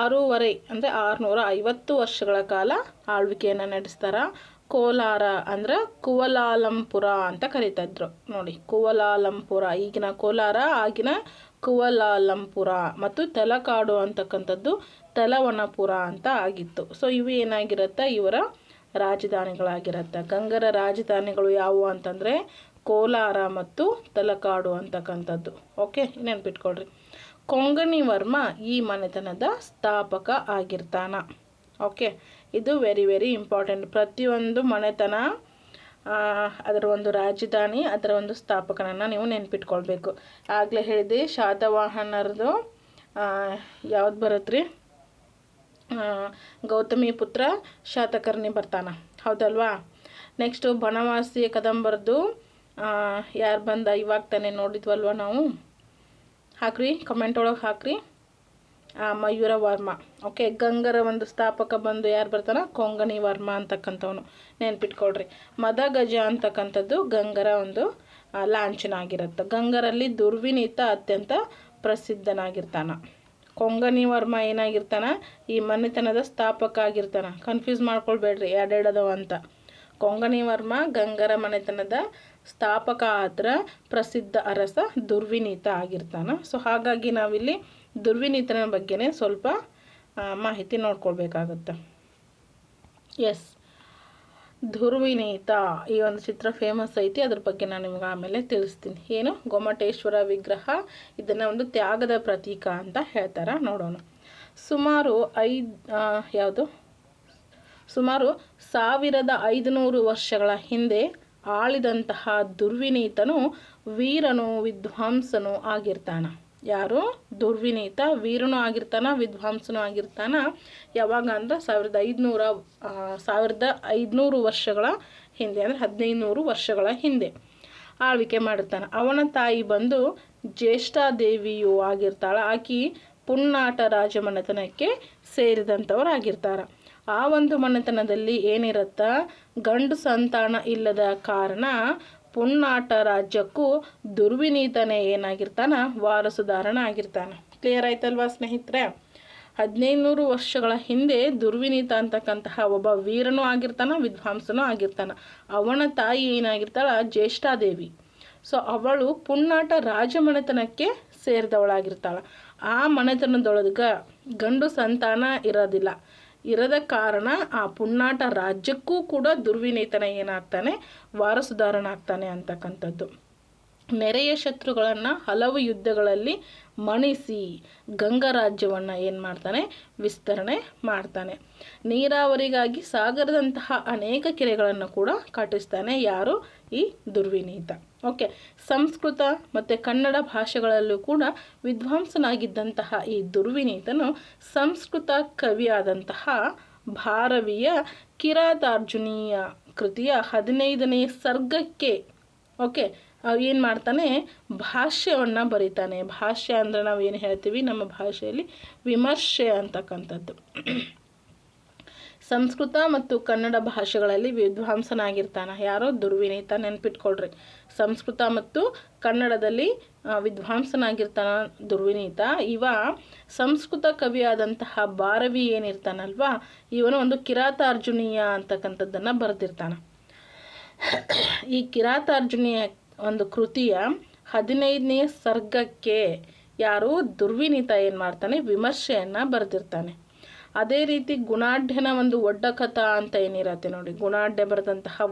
650 ವರ್ಷಗಳ ಕಾಲ ಆಳ್ವಿಕೆಯನ್ನು ನಡೆಸ್ತಾರೆ. ಕೋಲಾರ ಅಂದರೆ ಕುವಲಾಲಂಪುರ ಅಂತ ಕರೀತಾಯಿದ್ರು ನೋಡಿ. ಕುವಲಾಲಂಪುರ, ಈಗಿನ ಕೋಲಾರ, ಆಗಿನ ಕುವಲಾಲಂಪುರ. ಮತ್ತು ತಲಕಾಡು ಅಂತಕ್ಕಂಥದ್ದು ತಲವನಪುರ ಅಂತ ಆಗಿತ್ತು. ಸೊ ಇವು ಏನಾಗಿರುತ್ತೆ? ಇವರ ರಾಜಧಾನಿಗಳಾಗಿರುತ್ತೆ. ಗಂಗರ ರಾಜಧಾನಿಗಳು ಯಾವುವು ಅಂತಂದರೆ ಕೋಲಾರ ಮತ್ತು ತಲಕಾಡು ಅಂತಕ್ಕಂಥದ್ದು. ಓಕೆ, ನೆನ್ಪಿಟ್ಕೊಳ್ರಿ. ಕೊಂಗಣಿ ವರ್ಮ ಈ ಮನೆತನದ ಸ್ಥಾಪಕ ಆಗಿರ್ತಾನ. ಓಕೆ, ಇದು ವೆರಿ ಇಂಪಾರ್ಟೆಂಟ್. ಪ್ರತಿಯೊಂದು ಮನೆತನ ಅದರ ಒಂದು ರಾಜಧಾನಿ, ಅದರ ಒಂದು ಸ್ಥಾಪಕನನ್ನು ನೀವು ನೆನ್ಪಿಟ್ಕೊಳ್ಬೇಕು. ಆಗಲೇ ಹೇಳಿದೆ ಶಾತವಾಹನರದು ಯಾವ್ದು ಬರುತ್ತೆ? ಗೌತಮಿ ಪುತ್ರ ಶಾತಕರ್ಣಿ ಬರ್ತಾನ, ಹೌದಲ್ವಾ? ನೆಕ್ಸ್ಟು ಬನವಾಸಿ ಕದಂಬರದು ಯಾರು ಬಂದ? ಇವಾಗ ತಾನೇ ನೋಡಿದ್ವಲ್ವ ನಾವು. ಹಾಕ್ರಿ, ಕಮೆಂಟ್ ಒಳಗೆ ಹಾಕ್ರಿ. ಮಯೂರ ವರ್ಮ. ಓಕೆ, ಗಂಗರ ಒಂದು ಸ್ಥಾಪಕ ಬಂದು ಯಾರು ಬರ್ತಾನ? ಕೊಂಗಣಿ ವರ್ಮ ಅಂತಕ್ಕಂಥವನು. ನೆನ್ಪಿಟ್ಕೊಳ್ರಿ. ಮದಗಜ ಅಂತಕ್ಕಂಥದ್ದು ಗಂಗರ ಒಂದು ಲಾಂಛನ ಆಗಿರುತ್ತೆ. ಗಂಗರಲ್ಲಿ ದುರ್ವಿನೀತ ಅತ್ಯಂತ ಪ್ರಸಿದ್ಧನಾಗಿರ್ತಾನ. ಕೊಂಗಣಿ ವರ್ಮ ಏನಾಗಿರ್ತಾನ? ಈ ಮನೆತನದ ಸ್ಥಾಪಕ ಆಗಿರ್ತಾನ. ಕನ್ಫ್ಯೂಸ್ ಮಾಡ್ಕೊಳ್ಬೇಡ್ರಿ, ಎರಡೆರಡದವ ಅಂತ. ಕೊಂಗಣಿ ವರ್ಮ ಗಂಗರ ಮನೆತನದ ಸ್ಥಾಪಕ ಆದ್ರೆ ಪ್ರಸಿದ್ಧ ಅರಸ ದುರ್ವಿನೀತ ಆಗಿರ್ತಾನ. ಸೊ ಹಾಗಾಗಿ ನಾವಿಲ್ಲಿ ದುರ್ವಿನೀತನ ಬಗ್ಗೆನೇ ಸ್ವಲ್ಪ ಮಾಹಿತಿ ನೋಡ್ಕೊಳ್ಬೇಕಾಗುತ್ತೆ. ಎಸ್, ಧುರ್ವಿನೀತ ಈ ಒಂದು ಚಿತ್ರ ಫೇಮಸ್ ಐತಿ, ಅದ್ರ ಬಗ್ಗೆ ನಾನು ನಿಮ್ಗೆ ಆಮೇಲೆ ತಿಳಿಸ್ತೀನಿ. ಏನು ಗೊಮ್ಮಟೇಶ್ವರ ವಿಗ್ರಹ, ಇದನ್ನು ಒಂದು ತ್ಯಾಗದ ಪ್ರತೀಕ ಅಂತ ಹೇಳ್ತಾರೆ. ನೋಡೋಣ. ಸುಮಾರು 1500 ವರ್ಷಗಳ ಹಿಂದೆ ಆಳಿದಂತಹ ದುರ್ವಿನೀತನು ವೀರನು ವಿದ್ವಾಂಸನು ಆಗಿರ್ತಾನ. ಯಾರು? ದುರ್ವಿನೀತ ವೀರನೂ ಆಗಿರ್ತಾನ, ವಿದ್ವಾಂಸನೂ ಆಗಿರ್ತಾನ. ಯಾವಾಗ ಅಂದ್ರೆ 1500 ವರ್ಷಗಳ ಹಿಂದೆ, ಅಂದರೆ 1500 ವರ್ಷಗಳ ಹಿಂದೆ ಆಳ್ವಿಕೆ ಮಾಡಿರ್ತಾನೆ. ಅವನ ತಾಯಿ ಬಂದು ಜ್ಯೇಷ್ಠಾದೇವಿಯು ಆಗಿರ್ತಾಳೆ. ಆಕಿ ಪುನ್ನಾಟ ರಾಜಮನೆತನಕ್ಕೆ ಸೇರಿದಂಥವರಾಗಿರ್ತಾರೆ. ಆ ಒಂದು ಮನೆತನದಲ್ಲಿ ಏನಿರುತ್ತ, ಗಂಡು ಸಂತಾನ ಇಲ್ಲದ ಕಾರಣ ಪುನ್ನಾಟ ರಾಜ್ಯಕ್ಕೂ ದುರ್ವಿನೀತನೇ ಏನಾಗಿರ್ತಾನ, ವಾರಸುದಾರನ ಆಗಿರ್ತಾನೆ. ಕ್ಲಿಯರ್ ಆಯ್ತಲ್ವಾ ಸ್ನೇಹಿತರೆ? 1500 ವರ್ಷಗಳ ಹಿಂದೆ ದುರ್ವಿನೀತ ಅಂತಕ್ಕಂತಹ ಒಬ್ಬ ವೀರನೂ ಆಗಿರ್ತಾನ, ವಿದ್ವಾಂಸನೂ ಆಗಿರ್ತಾನ. ಅವನ ತಾಯಿ ಏನಾಗಿರ್ತಾಳ, ಜ್ಯೇಷ್ಠಾದೇವಿ. ಸೊ ಅವಳು ಪುನ್ನಾಟ ರಾಜಮನೆತನಕ್ಕೆ ಸೇರಿದವಳಾಗಿರ್ತಾಳ. ಆ ಮನೆತನದೊಳಗೆ ಗಂಡು ಸಂತಾನ ಇರದ ಕಾರಣ ಆ ಪುನ್ನಾಟ ರಾಜ್ಯಕ್ಕೂ ಕೂಡ ದುರ್ವಿನೀತನ ಏನಾಗ್ತಾನೆ, ವಾರಸುದಾರನಾಗ್ತಾನೆ ಅಂತಕ್ಕಂಥದ್ದು. ನೆರೆಯ ಶತ್ರುಗಳನ್ನು ಹಲವು ಯುದ್ಧಗಳಲ್ಲಿ ಮಣಿಸಿ ಗಂಗರಾಜ್ಯವನ್ನು ಏನು ಮಾಡ್ತಾನೆ, ವಿಸ್ತರಣೆ ಮಾಡ್ತಾನೆ. ನೀರಾವರಿಗಾಗಿ ಸಾಗರದಂತಹ ಅನೇಕ ಕೆರೆಗಳನ್ನು ಕೂಡ ಕಟ್ಟಿಸ್ತಾನೆ. ಯಾರು? ಈ ದುರ್ವಿನೀತ. ಓಕೆ. ಸಂಸ್ಕೃತ ಮತ್ತು ಕನ್ನಡ ಭಾಷೆಗಳಲ್ಲೂ ಕೂಡ ವಿದ್ವಾಂಸನಾಗಿದ್ದಂತಹ ಈ ದುರ್ವಿನೀತನು ಸಂಸ್ಕೃತ ಕವಿಯಾದಂತಹ ಭಾರವಿಯ ಕಿರಾತಾರ್ಜುನೀಯ ಕೃತಿಯ 15ನೇ ಸರ್ಗಕ್ಕೆ ಏನು ಮಾಡ್ತಾನೆ, ಭಾಷ್ಯವನ್ನು ಬರೀತಾನೆ. ಭಾಷ್ಯ ಅಂದರೆ ನಾವು ಏನು ಹೇಳ್ತೀವಿ ನಮ್ಮ ಭಾಷೆಯಲ್ಲಿ, ವಿಮರ್ಶೆ ಅಂತಕ್ಕಂಥದ್ದು. ಸಂಸ್ಕೃತ ಮತ್ತು ಕನ್ನಡ ಭಾಷೆಗಳಲ್ಲಿ ವಿದ್ವಾಂಸನಾಗಿರ್ತಾನೆ. ಯಾರೋ? ದುರ್ವಿನೀತ. ನೆನ್ಪಿಟ್ಕೊಳ್ರಿ, ಸಂಸ್ಕೃತ ಮತ್ತು ಕನ್ನಡದಲ್ಲಿ ವಿದ್ವಾಂಸನಾಗಿರ್ತಾನ ದುರ್ವಿನೀತ. ಇವ ಸಂಸ್ಕೃತ ಕವಿಯಾದಂತಹ ಭಾರವಿ ಏನಿರ್ತಾನಲ್ವಾ, ಇವನು ಒಂದು ಕಿರಾತಾರ್ಜುನೀಯ ಅಂತಕ್ಕಂಥದ್ದನ್ನು ಬರೆದಿರ್ತಾನೆ. ಈ ಕಿರಾತಾರ್ಜುನೀಯ ಒಂದು ಕೃತಿಯ 15ನೇ ಸರ್ಗಕ್ಕೆ ಯಾರು? ದುರ್ವಿನೀತ ಏನು ಮಾಡ್ತಾನೆ, ವಿಮರ್ಶೆಯನ್ನು ಬರೆದಿರ್ತಾನೆ. ಅದೇ ರೀತಿ ಗುಣಾಢ್ಯನ ಒಂದು ಒಡ್ಡಕಥ ಅಂತ ಏನಿರತ್ತೆ ನೋಡಿ, ಗುಣಾಢ್ಯ ಬರೆದಂತಹ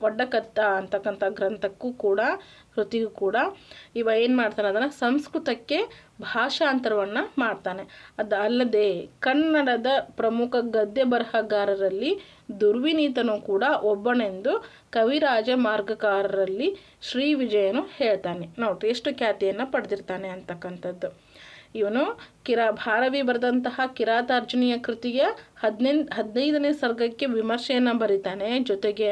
ಒಡ್ಡಕಥ ಅಂತಕ್ಕಂಥ ಗ್ರಂಥಕ್ಕೂ ಕೂಡ, ಕೃತಿಗೂ ಕೂಡ ಇವ ಏನು ಮಾಡ್ತಾನೆ, ಅದನ್ನು ಸಂಸ್ಕೃತಕ್ಕೆ ಭಾಷಾಂತರವನ್ನು ಮಾಡ್ತಾನೆ. ಅಲ್ಲದೆ ಕನ್ನಡದ ಪ್ರಮುಖ ಗದ್ಯ ಬರಹಗಾರರಲ್ಲಿ ದುರ್ವಿನೀತನು ಕೂಡ ಒಬ್ಬನೆಂದು ಕವಿರಾಜ ಮಾರ್ಗಕಾರರಲ್ಲಿ ಶ್ರೀ ವಿಜಯನು ಹೇಳ್ತಾನೆ. ನೋಡ್ರಿ ಎಷ್ಟು ಖ್ಯಾತಿಯನ್ನು ಪಡೆದಿರ್ತಾನೆ ಅಂತಕ್ಕಂಥದ್ದು. ಇವನು ಭಾರವಿ ಬರೆದಂತಹ ಕಿರಾತಾರ್ಜುನೀಯ ಕೃತಿಯ 15ನೇ ಸರ್ಗಕ್ಕೆ ವಿಮರ್ಶೆಯನ್ನು ಬರೀತಾನೆ. ಜೊತೆಗೆ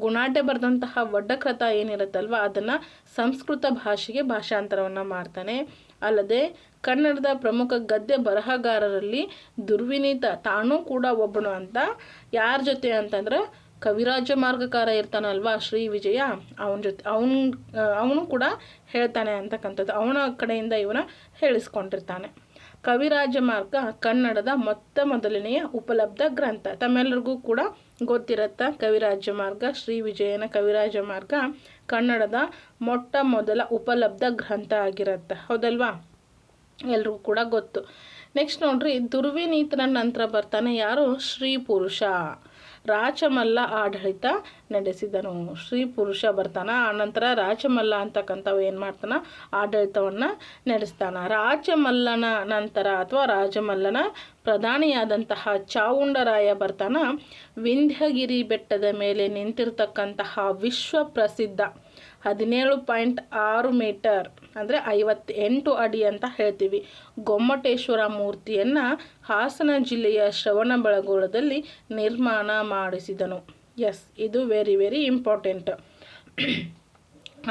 ಗುಣಾಢ್ಯ ಬರೆದಂತಹ ಒಡ್ಡಕಥ ಏನಿರುತ್ತಲ್ವ, ಅದನ್ನು ಸಂಸ್ಕೃತ ಭಾಷೆಗೆ ಭಾಷಾಂತರವನ್ನು ಮಾಡ್ತಾನೆ. ಅಲ್ಲದೆ ಕನ್ನಡದ ಪ್ರಮುಖ ಗದ್ಯ ಬರಹಗಾರರಲ್ಲಿ ದುರ್ವಿನೀತ ತಾನೂ ಕೂಡ ಒಬ್ಬನು ಅಂತ. ಯಾರ ಜೊತೆ ಅಂತಂದ್ರೆ ಕವಿರಾಜ ಮಾರ್ಗಕಾರ ಇರ್ತಾನಲ್ವಾ ಶ್ರೀ ವಿಜಯ, ಅವನ ಜೊತೆ ಅವನು ಕೂಡ ಹೇಳ್ತಾನೆ ಅಂತಕ್ಕಂಥದ್ದು. ಅವನ ಕಡೆಯಿಂದ ಇವನ ಹೇಳಿಸ್ಕೊಂಡಿರ್ತಾನೆ. ಕವಿರಾಜ ಮಾರ್ಗ ಕನ್ನಡದ ಮೊದಲನೆಯ ಉಪಲಬ್ಧ ಗ್ರಂಥ. ತಮ್ಮೆಲ್ಲರಿಗೂ ಕೂಡ ಗೊತ್ತಿರತ್ತ, ಕವಿರಾಜ ಮಾರ್ಗ, ಶ್ರೀ ವಿಜಯನ ಕವಿರಾಜ ಮಾರ್ಗ ಕನ್ನಡದ ಮೊದಲ ಉಪಲಬ್ಧ ಗ್ರಂಥ ಆಗಿರತ್ತ. ಹೌದಲ್ವಾ? ಎಲ್ರಿಗೂ ಕೂಡ ಗೊತ್ತು. ನೆಕ್ಸ್ಟ್ ನೋಡ್ರಿ, ದುರ್ವಿನೀತನ ನಂತರ ಬರ್ತಾನೆ ಯಾರು? ಶ್ರೀ ಪುರುಷ. ರಾಚಮಲ್ಲ ಆಡಳಿತ ನಡೆಸಿದನು. ಶ್ರೀ ಪುರುಷ ಬರ್ತಾನ. ಆನಂತರ ರಾಚಮಲ್ಲ ಅಂತಕ್ಕಂಥವು ಏನು ಮಾಡ್ತಾನ, ಆಡಳಿತವನ್ನು ನಡೆಸ್ತಾನ. ರಾಚಮಲ್ಲನ ನಂತರ ಅಥವಾ ರಾಜಮಲ್ಲನ ಪ್ರಧಾನಿಯಾದಂತಹ ಚಾವುಂಡರಾಯ ಬರ್ತಾನ. ವಿಂಧ್ಯಗಿರಿ ಬೆಟ್ಟದ ಮೇಲೆ ನಿಂತಿರ್ತಕ್ಕಂತಹ ವಿಶ್ವ ಪ್ರಸಿದ್ಧ 17.6 ಮೀಟರ್ ಅಂದರೆ 58 ಅಡಿ ಅಂತ ಹೇಳ್ತೀವಿ ಗೊಮ್ಮಟೇಶ್ವರ ಮೂರ್ತಿಯನ್ನು ಹಾಸನ ಜಿಲ್ಲೆಯ ಶ್ರವಣಬೆಳಗೊಳದಲ್ಲಿ ನಿರ್ಮಾಣ ಮಾಡಿಸಿದನು. ಎಸ್, ಇದು ವೆರಿ ವೆರಿ ಇಂಪಾರ್ಟೆಂಟ್.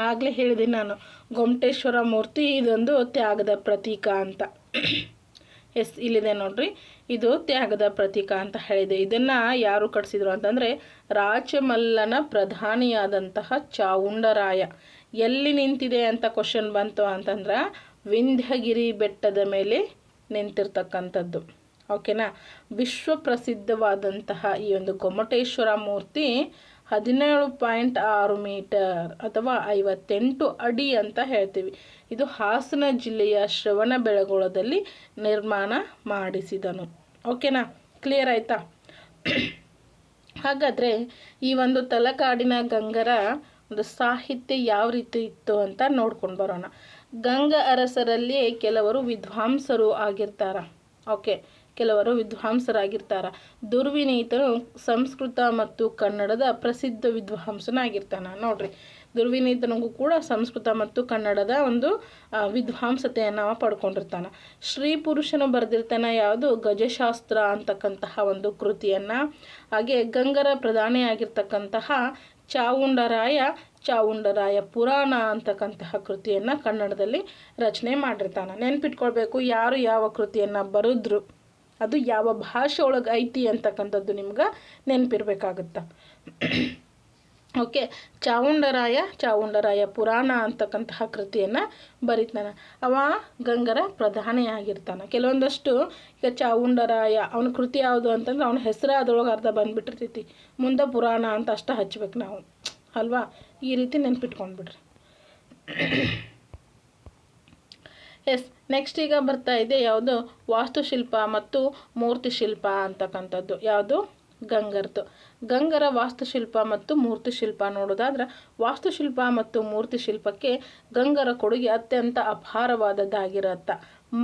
ಆಗಲೇ ಹೇಳಿದೆ ನಾನು, ಗೊಮ್ಮಟೇಶ್ವರ ಮೂರ್ತಿ ಇದೊಂದು ತ್ಯಾಗದ ಪ್ರತೀಕ ಅಂತ. ಎಸ್, ಇಲ್ಲಿದೆ ನೋಡ್ರಿ, ಇದು ತ್ಯಾಗದ ಪ್ರತೀಕ ಅಂತ ಹೇಳಿದೆ. ಇದನ್ನು ಯಾರು ಕಟ್ಟಿಸಿದ್ರು ಅಂತಂದರೆ ರಾಚಮಲ್ಲನ ಪ್ರಧಾನಿಯಾದಂತಹ ಚಾವುಂಡರಾಯ. ಎಲ್ಲಿ ನಿಂತಿದೆ ಅಂತ ಕ್ವಶನ್ ಬಂತು ಅಂತಂದ್ರೆ ವಿಂಧ್ಯಗಿರಿ ಬೆಟ್ಟದ ಮೇಲೆ ನಿಂತಿರ್ತಕ್ಕಂಥದ್ದು. ಓಕೆನಾ? ವಿಶ್ವ ಪ್ರಸಿದ್ಧವಾದಂತಹ ಈ ಒಂದು ಗೊಮ್ಮಟೇಶ್ವರ ಮೂರ್ತಿ 17.6 ಮೀಟರ್ ಅಥವಾ 58 ಅಡಿ ಅಂತ ಹೇಳ್ತೀವಿ. ಇದು ಹಾಸನ ಜಿಲ್ಲೆಯ ಶ್ರವಣಬೆಳಗೊಳದಲ್ಲಿ ನಿರ್ಮಾಣ ಮಾಡಿಸಿದನು. ಓಕೆನಾ? ಕ್ಲಿಯರ್ ಆಯಿತಾ? ಹಾಗಾದರೆ ಈ ಒಂದು ತಲಕಾಡಿನ ಗಂಗರ ಒಂದು ಸಾಹಿತ್ಯ ಯಾವ ರೀತಿ ಇತ್ತು ಅಂತ ನೋಡ್ಕೊಂಡು ಬರೋಣ. ಗಂಗ ಅರಸರಲ್ಲಿ ಕೆಲವರು ವಿದ್ವಾಂಸರು ಆಗಿರ್ತಾರ. ಓಕೆ, ಕೆಲವರು ವಿದ್ವಾಂಸರಾಗಿರ್ತಾರ. ದುರ್ವಿನೀತನು ಸಂಸ್ಕೃತ ಮತ್ತು ಕನ್ನಡದ ಪ್ರಸಿದ್ಧ ವಿದ್ವಾಂಸನಾಗಿರ್ತಾನೆ. ನೋಡ್ರಿ, ದುರ್ವಿನೀತನಿಗೂ ಕೂಡ ಸಂಸ್ಕೃತ ಮತ್ತು ಕನ್ನಡದ ಒಂದು ವಿದ್ವಾಂಸತೆಯನ್ನು ಪಡ್ಕೊಂಡಿರ್ತಾನೆ. ಶ್ರೀ ಪುರುಷನು ಬರೆದಿರ್ತಾನೆ ಯಾವುದು, ಗಜಶಾಸ್ತ್ರ ಅಂತಕ್ಕಂತಹ ಒಂದು ಕೃತಿಯನ್ನು. ಹಾಗೆ ಗಂಗರ ಪ್ರಧಾನಿಯಾಗಿರ್ತಕ್ಕಂತಹ ಚಾವುಂಡರಾಯ ಪುರಾಣ ಅಂತಕ್ಕಂತಹ ಕೃತಿಯನ್ನು ಕನ್ನಡದಲ್ಲಿ ರಚನೆ ಮಾಡಿರ್ತಾನೆ. ನೆನ್ಪಿಟ್ಕೊಳ್ಬೇಕು, ಯಾರು ಯಾವ ಕೃತಿಯನ್ನು ಬರೆದ್ರು, ಅದು ಯಾವ ಭಾಷೆ ಒಳಗೆ ಐತಿ ಅಂತಕ್ಕಂಥದ್ದು ನಿಮ್ಗೆ ನೆನಪಿರ್ಬೇಕಾಗತ್ತ. ಓಕೆ, ಚಾವುಂಡರಾಯ ಪುರಾಣ ಅಂತಕ್ಕಂತಹ ಕೃತಿಯನ್ನು ಬರೀತಾನೆ. ಅವ ಗಂಗರ ಪ್ರಧಾನಿಯಾಗಿರ್ತಾನೆ. ಕೆಲವೊಂದಷ್ಟು ಈಗ ಚಾವುಂಡರಾಯ ಅವನ ಕೃತಿ ಯಾವುದು ಅಂತಂದ್ರೆ ಅವನ ಹೆಸರು ಅದರೊಳಗೆ ಅರ್ಧ ಬಂದುಬಿಟ್ಟಿರ್ತೈತಿ, ಮುಂದೆ ಪುರಾಣ ಅಂತ ಅಷ್ಟ ಹಚ್ಬೇಕು ನಾವು ಅಲ್ವಾ. ಈ ರೀತಿ ನೆನ್ಪಿಟ್ಕೊಂಡ್ಬಿಡ್ರಿ. ಎಸ್, ನೆಕ್ಸ್ಟ್ ಈಗ ಬರ್ತಾ ಇದೆ ಯಾವುದು, ವಾಸ್ತುಶಿಲ್ಪ ಮತ್ತು ಮೂರ್ತಿಶಿಲ್ಪ ಅಂತಕ್ಕಂಥದ್ದು. ಯಾವುದು, ಗಂಗರದು. ಗಂಗರ ವಾಸ್ತುಶಿಲ್ಪ ಮತ್ತು ಮೂರ್ತಿಶಿಲ್ಪ ನೋಡೋದಾದ್ರೆ, ವಾಸ್ತುಶಿಲ್ಪ ಮತ್ತು ಮೂರ್ತಿಶಿಲ್ಪಕ್ಕೆ ಗಂಗರ ಕೊಡುಗೆ ಅತ್ಯಂತ ಅಪಾರವಾದದ್ದಾಗಿರತ್ತ.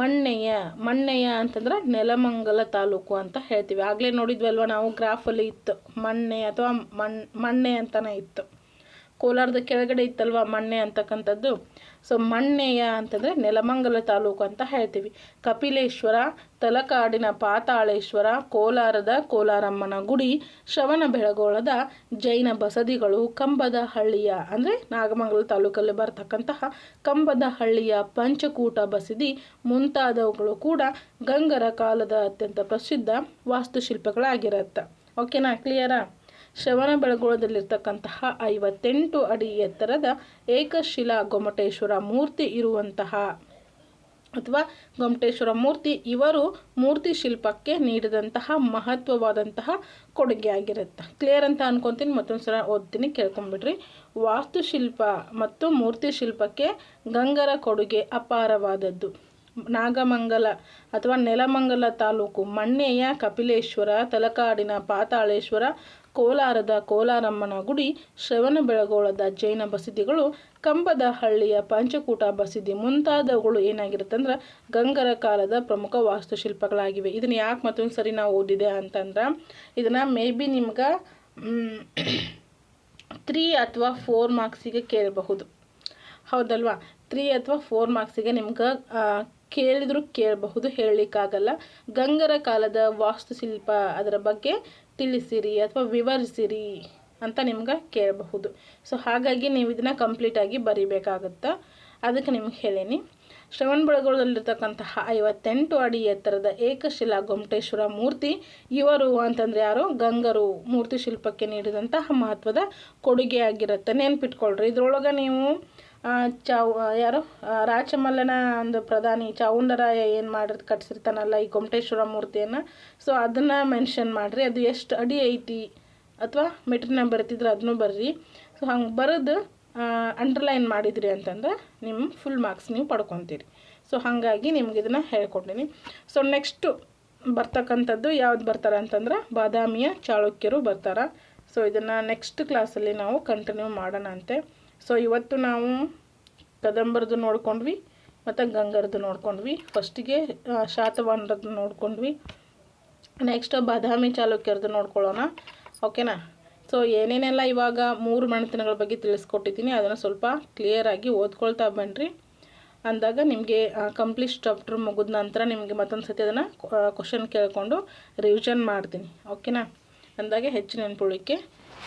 ಮಣ್ಣೆಯ ಅಂತಂದ್ರೆ ನೆಲಮಂಗಲ ತಾಲೂಕು ಅಂತ ಹೇಳ್ತೀವಿ. ಆಗಲೇ ನೋಡಿದ್ವಲ್ವ ನಾವು, ಗ್ರಾಫಲ್ಲಿ ಇತ್ತು ಮಣ್ಣೆ ಅಥವಾ ಮಣ್ಣೆ ಅಂತಲೇ ಇತ್ತು. ಕೋಲಾರದ ಕೆಳಗಡೆ ಇತ್ತಲ್ವ ಮಣ್ಣೆ ಅಂತಕ್ಕಂಥದ್ದು. ಸೊ ಮಣ್ಣೆಯ ಅಂತಂದರೆ ನೆಲಮಂಗಲ ತಾಲೂಕು ಅಂತ ಹೇಳ್ತೀವಿ. ಕಪಿಲೇಶ್ವರ, ತಲಕಾಡಿನ ಪಾತಾಳೇಶ್ವರ, ಕೋಲಾರದ ಕೋಲಾರಮ್ಮನ ಗುಡಿ, ಶ್ರವಣಬೆಳಗೊಳದ ಜೈನ ಬಸದಿಗಳು, ಕಂಬದ ಹಳ್ಳಿಯ ಅಂದರೆ ನಾಗಮಂಗಲ ತಾಲೂಕಲ್ಲಿ ಬರ್ತಕ್ಕಂತಹ ಕಂಬದ ಹಳ್ಳಿಯ ಪಂಚಕೂಟ ಬಸದಿ ಮುಂತಾದವುಗಳು ಕೂಡ ಗಂಗರ ಕಾಲದ ಅತ್ಯಂತ ಪ್ರಸಿದ್ಧ ವಾಸ್ತುಶಿಲ್ಪಗಳಾಗಿರುತ್ತೆ. ಓಕೆನಾ, ಕ್ಲಿಯರಾ? ಶ್ರವಣಬೆಳಗೊಳದಲ್ಲಿರ್ತಕ್ಕಂತಹ 58 ಅಡಿ ಎತ್ತರದ ಏಕಶಿಲಾ ಗೊಮ್ಮಟೇಶ್ವರ ಮೂರ್ತಿ ಇರುವಂತಹ ಅಥವಾ ಗೊಮ್ಮಟೇಶ್ವರ ಮೂರ್ತಿ ಇವರು ಮೂರ್ತಿ ಶಿಲ್ಪಕ್ಕೆ ನೀಡಿದಂತಹ ಮಹತ್ವವಾದಂತಹ ಕೊಡುಗೆ ಆಗಿರುತ್ತೆ. ಕ್ಲಿಯರ್ ಅಂತ ಅನ್ಕೊತೀನಿ. ಮತ್ತೊಂದು ಸಲ ಓದ್ತೀನಿ, ಕೇಳ್ಕೊಂಬಿಡ್ರಿ. ವಾಸ್ತುಶಿಲ್ಪ ಮತ್ತು ಮೂರ್ತಿ ಶಿಲ್ಪಕ್ಕೆ ಗಂಗರ ಕೊಡುಗೆ ಅಪಾರವಾದದ್ದು. ನಾಗಮಂಗಲ ಅಥವಾ ನೆಲಮಂಗಲ ತಾಲೂಕು, ಮಣ್ಣೆಯ ಕಪಿಲೇಶ್ವರ, ತಲಕಾಡಿನ ಪಾತಾಳೇಶ್ವರ, ಕೋಲಾರದ ಕೋಲಾರಮ್ಮನ ಗುಡಿ, ಶ್ರವಣಬೆಳಗೊಳದ ಜೈನ ಬಸದಿಗಳು, ಕಂಬದ ಹಳ್ಳಿಯ ಪಂಚಕೂಟ ಬಸದಿ ಮುಂತಾದವುಗಳು ಏನಾಗಿರುತ್ತೆ ಅಂದ್ರೆ ಗಂಗರ ಕಾಲದ ಪ್ರಮುಖ ವಾಸ್ತುಶಿಲ್ಪಗಳಾಗಿವೆ. ಇದನ್ನು ಯಾಕೆ ಮತ್ತೊಂದು ಸರಿ ನಾವು ಓದಿದೆ ಅಂತಂದ್ರೆ, ಇದನ್ನು ಮೇ ಬಿ ನಿಮ್ಗೆ 3 ಅಥವಾ 4 ಮಾರ್ಕ್ಸಿಗೆ ಕೇಳಬಹುದು. ಹೌದಲ್ವಾ? 3 ಅಥವಾ 4 ಮಾರ್ಕ್ಸಿಗೆ ನಿಮ್ಗೆ ಕೇಳಿದ್ರು ಕೇಳಬಹುದು, ಹೇಳಲಿಕ್ಕಾಗಲ್ಲ. ಗಂಗರ ಕಾಲದ ವಾಸ್ತುಶಿಲ್ಪ ಅದರ ಬಗ್ಗೆ ತಿಳಿಸಿರಿ ಅಥವಾ ವಿವರಿಸಿರಿ ಅಂತ ನಿಮ್ಗೆ ಕೇಳಬಹುದು. ಸೊ ಹಾಗಾಗಿ ನೀವು ಇದನ್ನು ಕಂಪ್ಲೀಟಾಗಿ ಬರಿಬೇಕಾಗುತ್ತೆ. ಅದಕ್ಕೆ ನಿಮ್ಗೆ ಹೇಳೀನಿ. ಶ್ರವಣಬೆಳಗೊಳದಲ್ಲಿರ್ತಕ್ಕಂತಹ 58 ಅಡಿ ಎತ್ತರದ ಏಕಶಿಲಾ ಗೊಮ್ಮಟೇಶ್ವರ ಮೂರ್ತಿ ಇವರು ಅಂತಂದರೆ ಯಾರು, ಗಂಗರು ಮೂರ್ತಿ ಶಿಲ್ಪಕ್ಕೆ ನೀಡಿದಂತಹ ಮಹತ್ವದ ಕೊಡುಗೆಯಾಗಿರುತ್ತೆ. ನೆನ್ಪಿಟ್ಕೊಳ್ರಿ. ಇದ್ರೊಳಗೆ ನೀವು ಯಾರು ರಾಚಮಲ್ಲನ ಒಂದು ಪ್ರಧಾನಿ ಚಾವುಂಡರಾಯ ಏನು ಕಟ್ಸಿರ್ತಾನಲ್ಲ ಈ ಗೊಮ್ಮಟೇಶ್ವರ ಮೂರ್ತಿಯನ್ನು, ಸೊ ಅದನ್ನು ಮೆನ್ಷನ್ ಮಾಡಿರಿ. ಅದು ಎಷ್ಟು ಅಡಿ ಐತಿ ಅಥವಾ ಮೀಟ್ರನ್ನ ಬರೀತಿದ್ರೆ ಅದನ್ನು ಬರ್ರಿ. ಸೊ ಹಂಗೆ ಬರೆದು ಅಂಡರ್ಲೈನ್ ಮಾಡಿದ್ರಿ ಅಂತಂದ್ರೆ ನಿಮ್ಮ ಫುಲ್ ಮಾರ್ಕ್ಸ್ ನೀವು ಪಡ್ಕೊತೀರಿ. ಸೊ ಹಾಗಾಗಿ ನಿಮ್ಗೆ ಇದನ್ನು ಹೇಳ್ಕೊಟ್ಟಿನಿ. ಸೊ ನೆಕ್ಸ್ಟು ಬರ್ತಕ್ಕಂಥದ್ದು ಯಾವ್ದು ಬರ್ತಾರೆ ಅಂತಂದ್ರೆ ಬಾದಾಮಿಯ ಚಾಳುಕ್ಯರು ಬರ್ತಾರೆ. ಸೊ ಇದನ್ನು ನೆಕ್ಸ್ಟ್ ಕ್ಲಾಸಲ್ಲಿ ನಾವು ಕಂಟಿನ್ಯೂ ಮಾಡೋಣ ಅಂತೆ. ಸೊ ಇವತ್ತು ನಾವು ಕದಂಬರದ್ದು ನೋಡ್ಕೊಂಡ್ವಿ ಮತ್ತು ಗಂಗರದ್ದು ನೋಡ್ಕೊಂಡ್ವಿ. ಫಸ್ಟಿಗೆ ಶಾತವಾಹನರದ್ದು ನೋಡ್ಕೊಂಡ್ವಿ, ನೆಕ್ಸ್ಟ್ ಬಾದಾಮಿ ಚಾಲುಕ್ಯರದ್ದು ನೋಡ್ಕೊಳ್ಳೋಣ. ಓಕೆನಾ? ಸೊ ಏನೇನೆಲ್ಲ ಇವಾಗ 3 ಮನೆತನಗಳ ಬಗ್ಗೆ ತಿಳಿಸ್ಕೊಟ್ಟಿದ್ದೀನಿ ಅದನ್ನು ಸ್ವಲ್ಪ ಕ್ಲಿಯರಾಗಿ ಓದ್ಕೊಳ್ತಾ ಬನ್ನಿರಿ. ಅಂದಾಗ ನಿಮಗೆ ಕಂಪ್ಲೀಟ್ ಚಾಪ್ಟರ್ ಮುಗಿದ ನಂತರ ನಿಮಗೆ ಮತ್ತೊಂದು ಸತಿ ಅದನ್ನು ಕ್ವಶನ್ ಕೇಳಿಕೊಂಡು ರಿವಿಷನ್ ಮಾಡ್ತೀನಿ. ಓಕೆನಾ? ಅಂದಾಗೆ ಹೆಚ್ಚು ನೆನ್ಪುಳಿಕೆ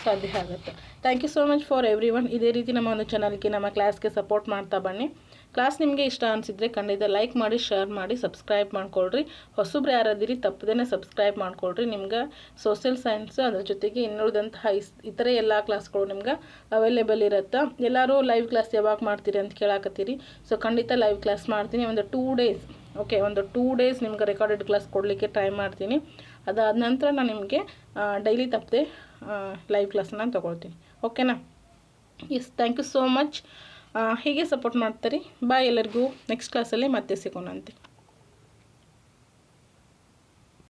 ಸಾಧ್ಯ ಆಗುತ್ತೆ. Thank you so much for everyone. ಇದೇ ರೀತಿ ನಮ್ಮ ಒಂದು ಚಾನಲ್ಗೆ, ನಮ್ಮ ಕ್ಲಾಸ್ಗೆ ಸಪೋರ್ಟ್ ಮಾಡ್ತಾ ಬನ್ನಿ. ಕ್ಲಾಸ್ ನಿಮಗೆ ಇಷ್ಟ ಅನಿಸಿದರೆ ಖಂಡಿತ ಲೈಕ್ ಮಾಡಿ, ಶೇರ್ ಮಾಡಿ, ಸಬ್ಸ್ಕ್ರೈಬ್ ಮಾಡ್ಕೊಳ್ರಿ. ಹೊಸಬ್ರು ಯಾರಾದಿರಿ ತಪ್ಪದೇ ಸಬ್ಸ್ಕ್ರೈಬ್ ಮಾಡ್ಕೊಳ್ರಿ. ನಿಮ್ಗೆ ಸೋಷಿಯಲ್ ಸೈನ್ಸ್ ಅದರ ಜೊತೆಗೆ ಇನ್ನುಳಿದಂತಹ ಇತರೆ ಎಲ್ಲ ಕ್ಲಾಸ್ಗಳು ನಿಮ್ಗೆ ಅವೈಲೇಬಲ್ ಇರುತ್ತೆ. ಎಲ್ಲರೂ ಲೈವ್ ಕ್ಲಾಸ್ ಯಾವಾಗ ಮಾಡ್ತೀರಿ ಅಂತ ಕೇಳಾಕತ್ತೀರಿ. ಸೊ ಖಂಡಿತ ಲೈವ್ ಕ್ಲಾಸ್ ಮಾಡ್ತೀನಿ. ಒಂದು 2 ಡೇಸ್, ಓಕೆ, ಒಂದು 2 ಡೇಸ್ ನಿಮ್ಗೆ ರೆಕಾರ್ಡೆಡ್ ಕ್ಲಾಸ್ ಕೊಡಲಿಕ್ಕೆ ಟ್ರೈ ಮಾಡ್ತೀನಿ. ಅದಾದ ನಂತರ ನಾನು ನಿಮಗೆ ಡೈಲಿ ತಪ್ಪದೆ ಲೈವ್ ಕ್ಲಾಸನ್ನು ತೊಗೊಳ್ತೀನಿ. ಓಕೆನಾ? Yes, thank you so much. ಹೀಗೆ ಸಪೋರ್ಟ್ ಮಾಡ್ತಾರೆ. ಬಾಯ್ ಎಲ್ಲರಿಗೂ. ನೆಕ್ಸ್ಟ್ ಕ್ಲಾಸಲ್ಲಿ ಮತ್ತೆ ಸಿಗೋಣಂತೆ.